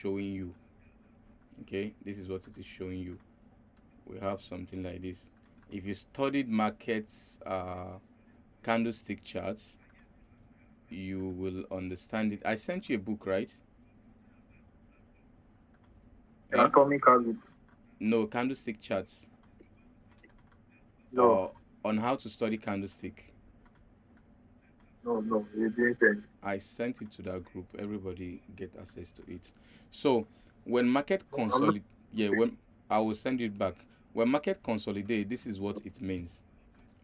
showing you. Okay, this is what it is showing you. We have something like this. If you studied markets candlestick charts, you will understand it. I sent you a book, right? Eh? Atomic habit. No, candlestick charts. No, On how to study candlestick. no, you didn't. I sent it to that group. Everybody get access to it. So when market I'm not. consolidate, yeah, when I will send it back. When market consolidate, this is what it means.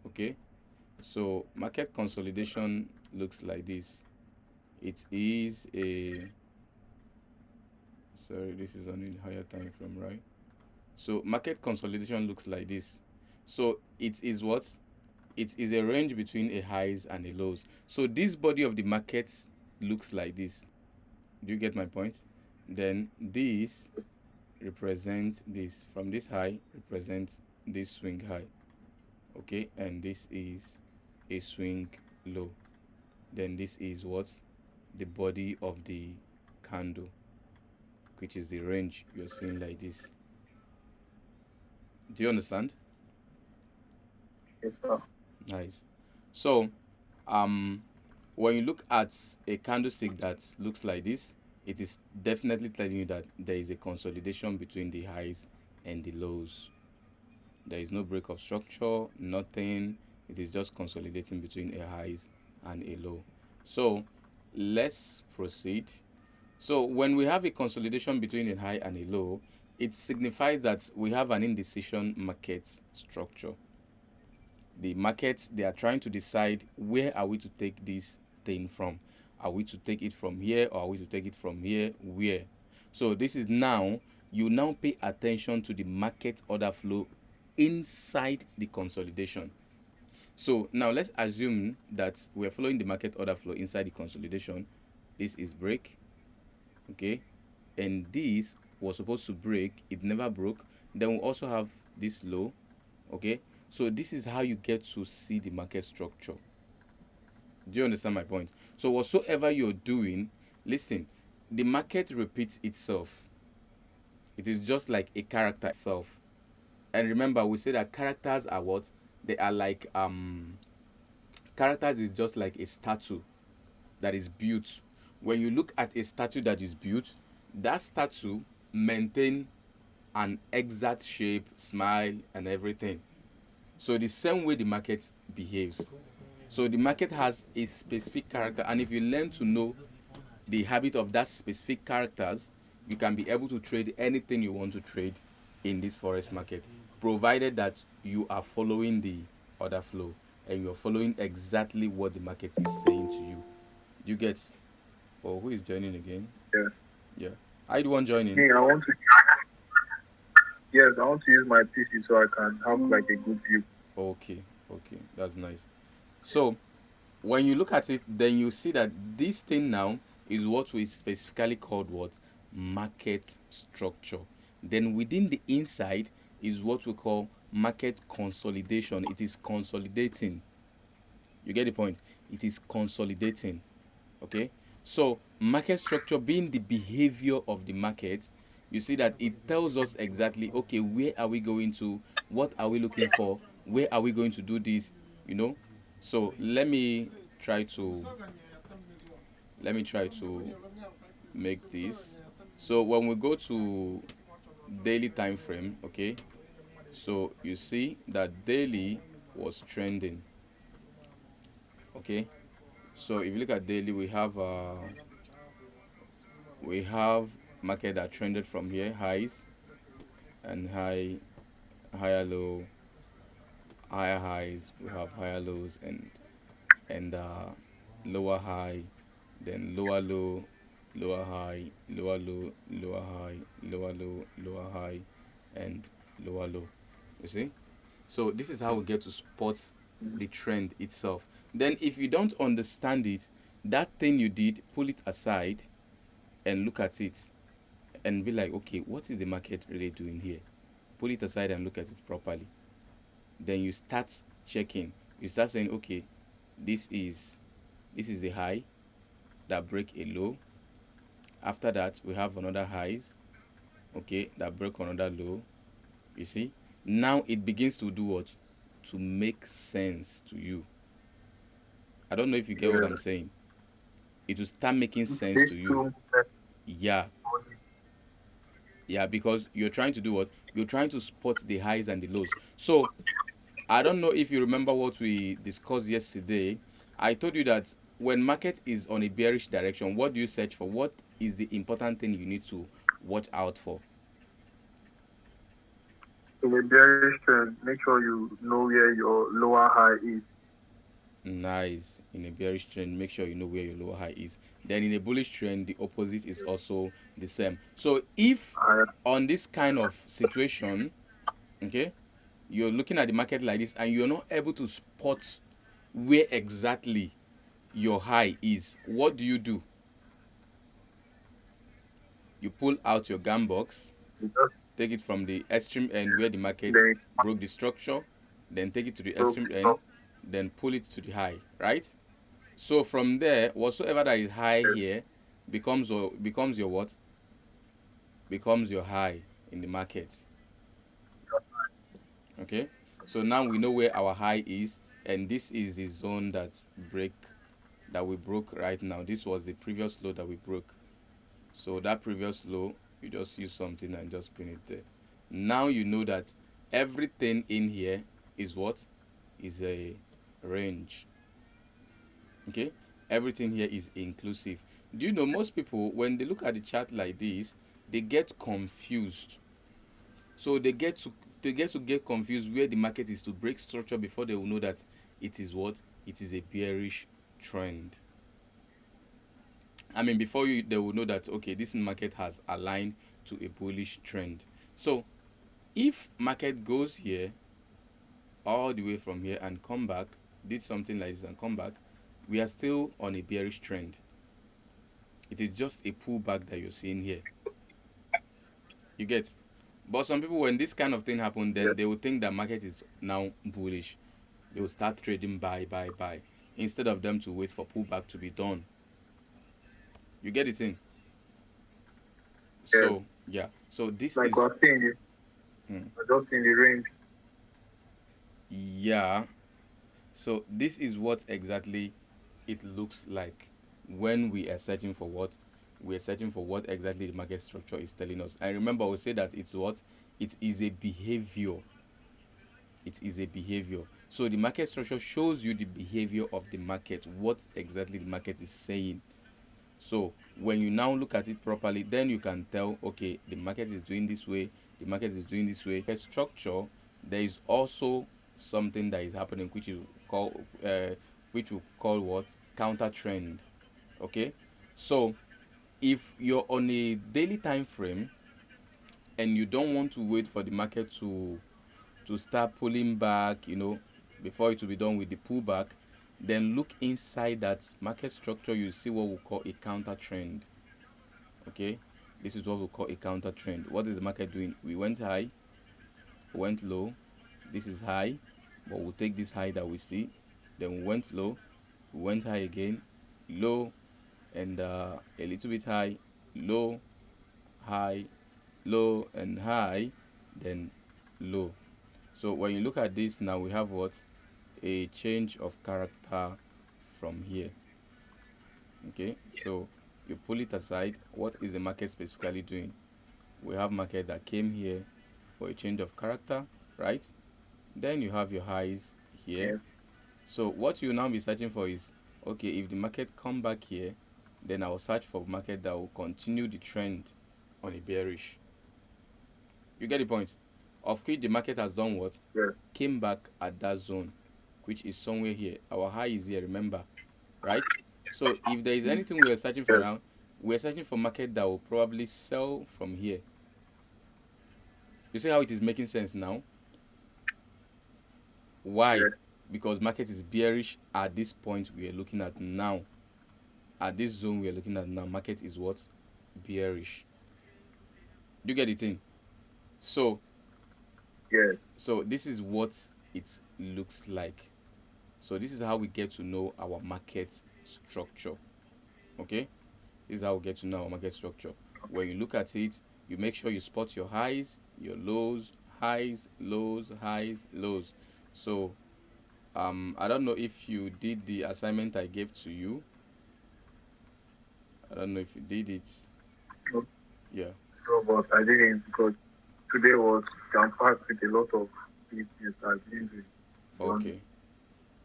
Okay, so market consolidation looks like this. It is a, sorry, this is on a higher time frame, right? So market consolidation looks like this. So it is what? It is a range between a highs and a lows. So this body of the market looks like this. Do you get my point? Then this represents this. From this high represents this swing high. Okay, and this is a swing low. Then this is what? The body of the candle, which is the range you're seeing like this. Do you understand? Yes, sir. Nice. So, when you look at a candlestick that looks like this, it is definitely telling you that there is a consolidation between the highs and the lows. There is no break of structure, nothing. It is just consolidating between a highs and a low. So, let's proceed. So, when we have a consolidation between a high and a low, it signifies that we have an indecision market structure. The markets, they are trying to decide, where are we to take this thing from? Are we to take it from here, or are we to take it from here? Where? So this is now, you now pay attention to the market order flow inside the consolidation. So now let's assume that we're following the market order flow inside the consolidation. This is break, okay, and this was supposed to break, it never broke. Then we also have this low, okay. So this is how you get to see the market structure. Do you understand my point? So whatsoever you're doing, listen, the market repeats itself. It is just like a character itself. And remember, we say that characters are what? They are like characters is just like a statue that is built. When you look at a statue that is built, that statue maintain an exact shape, smile, and everything. So the same way the market behaves. So the market has a specific character, and if you learn to know the habit of that specific characters, you can be able to trade anything you want to trade in this forex market, provided that you are following the order flow and you're following exactly what the market is saying to you. You get? Oh, who is joining again? Yeah. Yeah. I do one joining. Me, I want to. Yes, I want to use my PC so I can have like a good view. Okay, okay, that's nice. So when you look at it, then you see that this thing now is what we specifically called what? Market structure. Then within the inside is what we call market consolidation. It is consolidating. You get the point? It is consolidating. Okay? So market structure being the behavior of the market, you see that it tells us exactly, okay, where are we going to? What are we looking for? Where are we going to do this? You know? So try to let me try to make this. So when we go to daily time frame, okay, so you see that daily was trending. Okay, so if you look at daily, we have market that trended from here, highs and higher low, higher highs. We have higher lows and lower high, then lower low, lower high, lower low, lower high, lower low, lower high, and lower low. You see? So this is how we get to spot the trend itself. Then if you don't understand it, that thing you did, pull it aside and look at it and be like, okay, what is the market really doing here? Pull it aside and look at it properly. Then you start checking. You start saying, okay, this is a high that break a low, After that, we have another highs, okay, that broke another low. You see, now it begins to do what? To make sense to you. I don't know if you get what Yeah. I'm saying. It will start making sense These to two you. movements Yeah, on yeah, because you're trying to do what? You're trying to spot the highs and the lows. So I don't know if you remember what we discussed yesterday. I told you that when market is on a bearish direction, what do you search for? What is the important thing you need to watch out for? in a bearish trend, make sure you know where your lower high is. Nice. In a bearish trend, make sure you know where your lower high is. Then in a bullish trend, the opposite is also the same. So if Higher. on this kind of situation, okay, you're looking at the market like this and you're not able to spot where exactly your high is, what do? You pull out your gun box, You just take it from the extreme end where the market then broke the structure, then take it to the broke extreme the end, top. then pull it to the high, right? So from there, whatsoever that is high Yes. here becomes your what? Becomes your high in the market. Okay? So now we know where our high is, and this is the zone that we broke right now. This was the previous low that we broke. So that previous low, you just use something and just pin it there. Now you know that everything in here is what? Is a range. Okay? Everything here is inclusive. Do you know most people when they look at the chart like this, they get confused. So they get confused where the market is to break structure before they will know that it is what? It is a bearish trend. I mean, before you, they will know that okay, this market has aligned to a bullish trend. So if market goes here all the way from here and come back, did something like this and come back, we are still on a bearish trend. It is just a pullback that you're seeing here. You get? But some people, when this kind of thing happen, then Yes. they will think that market is now bullish. They will start trading buy, instead of them to wait for pullback to be done. You get it in? Yes. So yeah. So this Like is we're seeing this, hmm, we're just in the range. yeah. So this is what exactly it looks like when we are searching for what we are searching for what exactly the market structure is telling us. And remember, I will say that it's what it is a behavior. It is a behavior. So the market structure shows you the behavior of the market, what exactly the market is saying. So when you now look at it properly, then you can tell, okay, the market is doing this way, the market is doing this way. Market structure, there is also something that is happening which we call what? Counter trend. Okay? So if you're on a daily time frame and you don't want to wait for the market to start pulling back, before it will be done with the pullback, then look inside that market structure, you see what we call a counter trend. Okay, this is what we call a counter trend. What is the market doing? We went high, went low, this is high, but we'll take this high that we see, then we went low, we went high again, low, and a little bit high, low, high, low, and high, then low. So when you look at this now, we have what? A change of character from here. Okay, so you pull it aside. What is the market specifically doing? We have market that came here for a change of character, right? Then you have your highs here. Yes. So what you now be searching for is, okay, if the market come back here, then I'll search for market that will continue the trend on a bearish. You get the point? Of which the market has done what? Yes. Came back at that zone, which is somewhere here. Our high is here, remember, right? So if there is anything we are searching for Yes. now, we are searching for market that will probably sell from here. You see how it is making sense now? Why? Yes. Because market is bearish at this point we are looking at now. At this zone we are looking at now, market is what? Bearish. You get the thing? So Yes. so this is what it looks like. So this is how we get to know our market structure. Okay? This is how we get to know our market structure. When you look at it, you make sure you spot your highs, your lows, highs, lows, highs, lows. So I don't know if you did the assignment I gave to you. I don't know if you did it. No, Yeah. so, but I didn't because today was jam-packed with a lot of meetings. I didn't do it. Okay.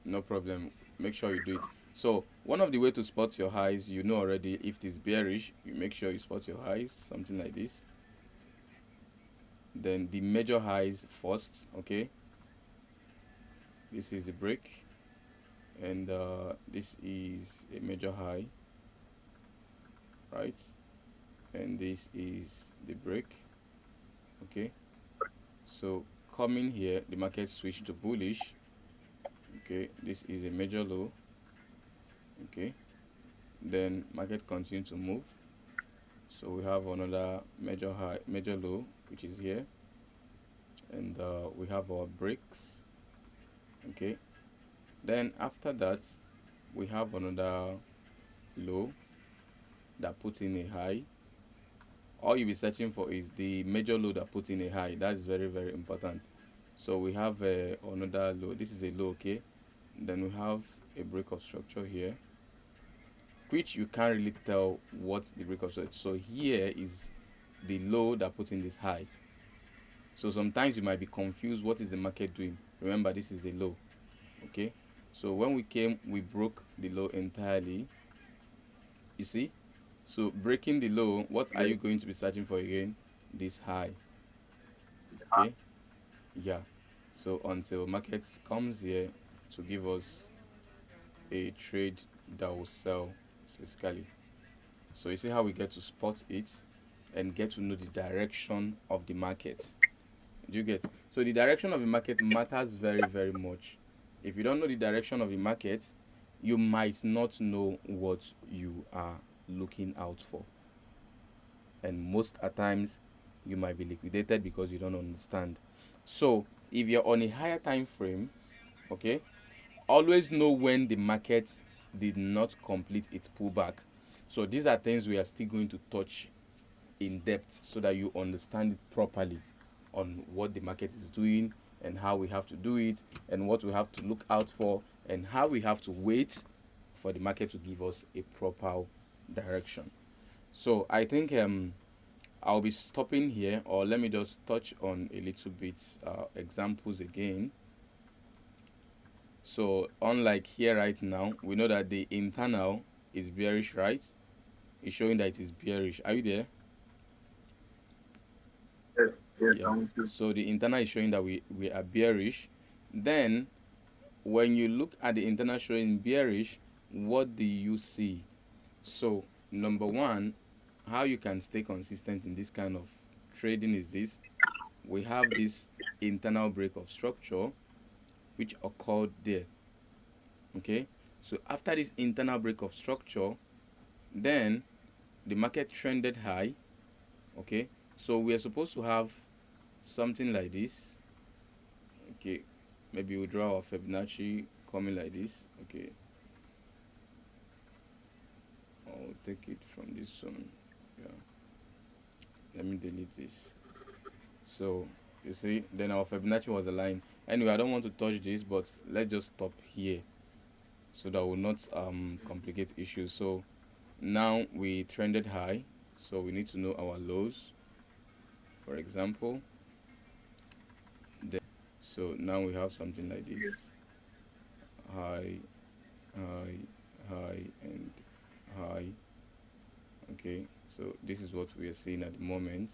No problem. Make sure you do it. So one of the way to spot your highs, you know already. If it is bearish, you make sure you spot your highs, something like this. Then the major highs first. Okay. This is the break, and this is a major high, right? And this is the break. Okay. So coming here, the market switched to bullish. Okay. This is a major low. Okay. Then market continue to move. So we have another major high, major low, which is here, and we have our breaks. Okay. Then after that, we have another low that puts in a high. All you'll be searching for is the major low that puts in a high. That's very, very important. So we have another low. This is a low, okay. Then we have a break of structure here, which you can't really tell what the break of structure. So here is the low that puts in this high. So sometimes you might be confused, what is the market doing? Remember, this is a low. Okay. So when we came, we broke the low entirely. You see? So breaking the low, what are Yes. you going to be searching for again? This high. Okay. Yeah. So until markets comes here to give us a trade that will sell specifically. So you see how we get to spot it and get to know the direction of the market. Do you get? So the direction of the market matters very, very much. If you don't know the direction of the market, you might not know what you are looking out for. And most at times, you might be liquidated because you don't understand. So if you're on a higher time frame, okay, always know when the market did not complete its pullback. So these are things we are still going to touch in depth so that you understand it properly on what the market is doing and how we have to do it and what we have to look out for and how we have to wait for the market to give us a proper direction. So I think I'll be stopping here, or let me just touch on a little bit examples again. So unlike here right now, we know that the internal is bearish, right? It's showing that it is bearish. Are you there? Yes. Yes. Yeah. I'm with you. So the internal is showing that we are bearish. Then when you look at the internal showing bearish, what do you see? So number one, how you can stay consistent in this kind of trading is this. We have this internal break of structure which occurred there. Okay. So after this internal break of structure, then the market trended high. Okay. So we are supposed to have something like this. Okay, maybe we draw our Fibonacci coming like this. Okay, I'll take it from this one. Yeah, let me delete this. So you see, then our Fibonacci was aligned. Anyway, I don't want to touch this, but let's just stop here so that will not complicate issues. So now we trended high, so we need to know our lows, for example. Then, so now we have something like Yes. this: high, high, high, and high. Okay, so this is what we are seeing at the moment.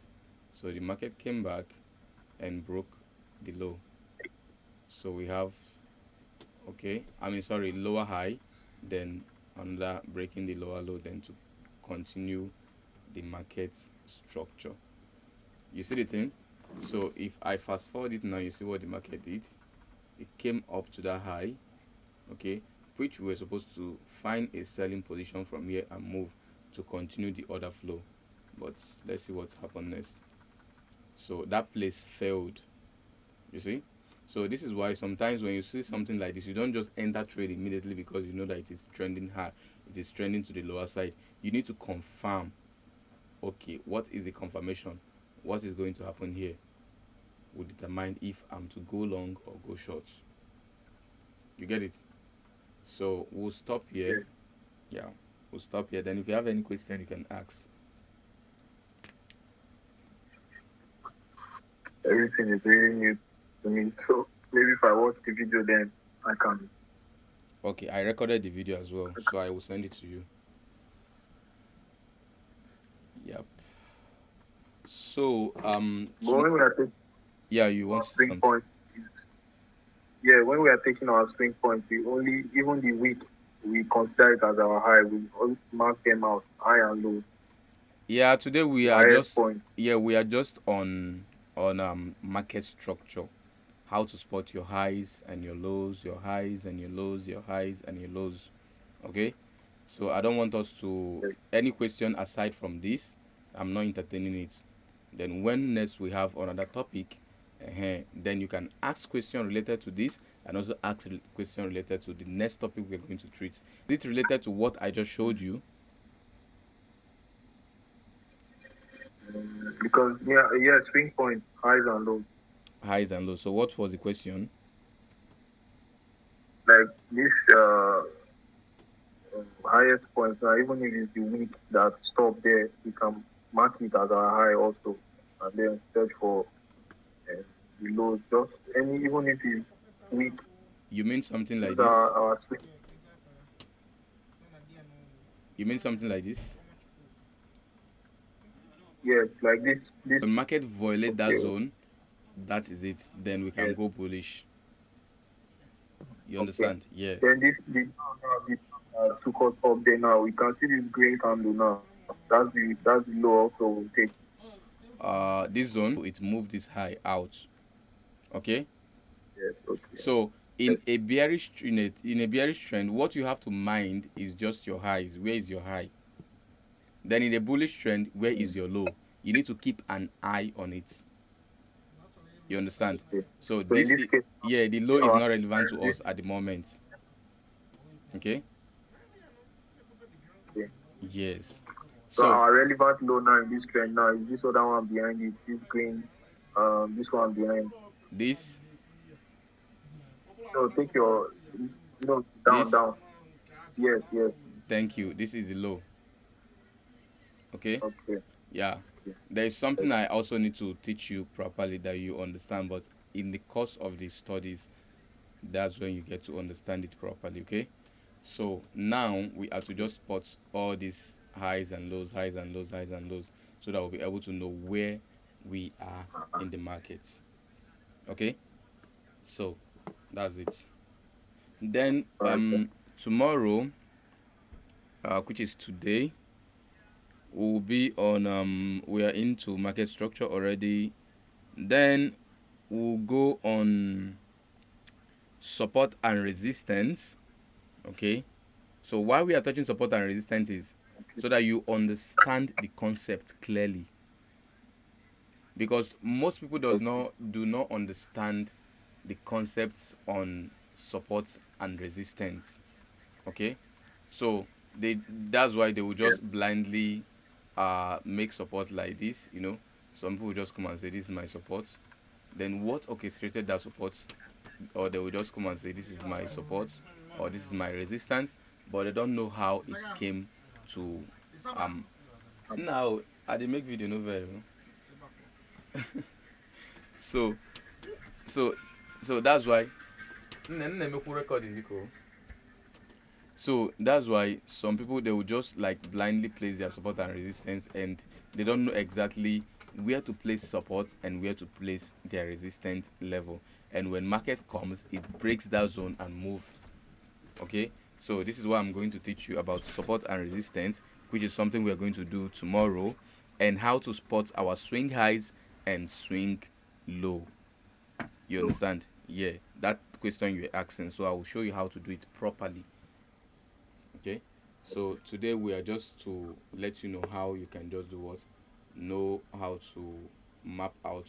So the market came back and broke the low. So we have, okay, sorry, lower high, then another breaking the lower low, then to continue the market structure. You see the thing? So if I fast forward it now, you see what the market did. It came up to that high, okay, which we were supposed to find a selling position from here and move to continue the order flow. But let's see what happened next. So that place failed, you see. So this is why sometimes when you see something like this, you don't just enter trade immediately because you know that it is trending high, it is trending to the lower side. You need to confirm, okay, what is the confirmation? What is going to happen here will determine if I'm to go long or go short. You get it? So we'll stop here. Yeah. Yeah, we'll stop here. Then if you have any question, you can ask. Everything is really new to me. So maybe if I watch the video, then I can. Okay, I recorded the video as well, so I will send it to you. Yep. So But when we are taking yeah, you want our to say swing something? points, yeah, when we are taking our swing points, we only even the week we consider it as our high. We always mark them out, high and low. Yeah, today we The are highest just point. on market structure, how to spot your highs and your lows, your highs and your lows, your highs and your lows. Okay, so I don't want us to Yes. any question aside from this. I'm not entertaining it. Then when next we have another topic, then you can ask question related to this and also ask question related to the next topic we're going to treat. Is it related to what I just showed you? Because yeah, swing points, highs and lows. Highs and lows. So what was the question? Like this highest point, even if it's the week that stop there, we can mark it as our high also, and then search for uh, the lows. Just any, even if it's weak, You mean something like these this? are our swing. You mean something like this? Yes, like this. When market violate that Okay, zone, that is it. Then we can yes, go bullish. You okay. understand? Yeah. Then this took us up there now. We can see this green candle now. That's the low also we'll take. This zone it moved this high out. Okay. Yes, okay. So Yes. in a bearish trend, what you have to mind is just your highs. Where is your high? Then in a bullish trend, where is your low? You need to keep an eye on it. You understand? Okay. So So in this case, yeah, the low is our, not relevant to this, us at the moment. Okay. okay. Yes. So So our relevant low now in this trend now is this other one behind it, this green, this one behind. this So take your, down, this down. Yes, yes. thank you. This is the low. Okay. Okay. Yeah. Okay. There is something Yes. I also need to teach you properly that you understand, but in the course of the studies, that's when you get to understand it properly. Okay. So now we are to just spot all these highs and lows, highs and lows, highs and lows, so that we'll be able to know where we are in the market. Okay. So that's it. Then All right. tomorrow, which is today, we'll be on we are into market structure already. Then we'll go on support and resistance. Okay. So why we are touching support and resistance is so that you understand the concept clearly. Because most people Okay. do not understand the concepts on support and resistance. Okay. So that's why they will Yeah. just blindly make support like this. Some people will just come and say this is my support. Then what orchestrated that support? Or they will just come and say this is my support or this is my resistance, but they don't know how it came to now I dey make video no very so so so that's why so that's why some people they will just like blindly place their support and resistance, and they don't know exactly where to place support and where to place their resistance level, and when market comes it breaks that zone and move. Okay, so this is what I'm going to teach you about support and resistance, which is something we are going to do tomorrow, and how to spot our swing highs and swing low. You So, understand? Yeah, that question you were asking, so I will show you how to do it properly. Okay, so today we are just to let you know how you can just do what, know how to map out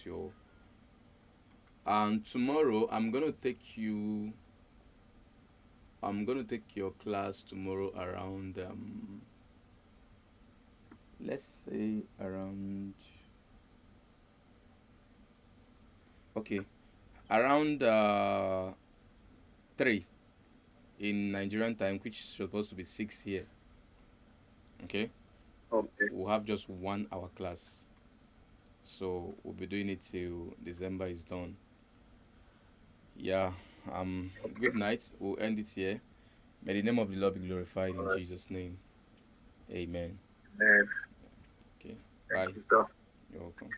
And tomorrow I'm gonna take your class tomorrow around let's say around, okay, around 3 in Nigerian time, which is supposed to be 6 here. Okay, Okay. we'll have just 1 hour class, so we'll be doing it till December is done. Yeah. Okay. Good night. We'll end it here. May the name of the Lord be glorified All in right. Jesus' name. Amen. And Okay. thank Bye. you, sir. You're welcome.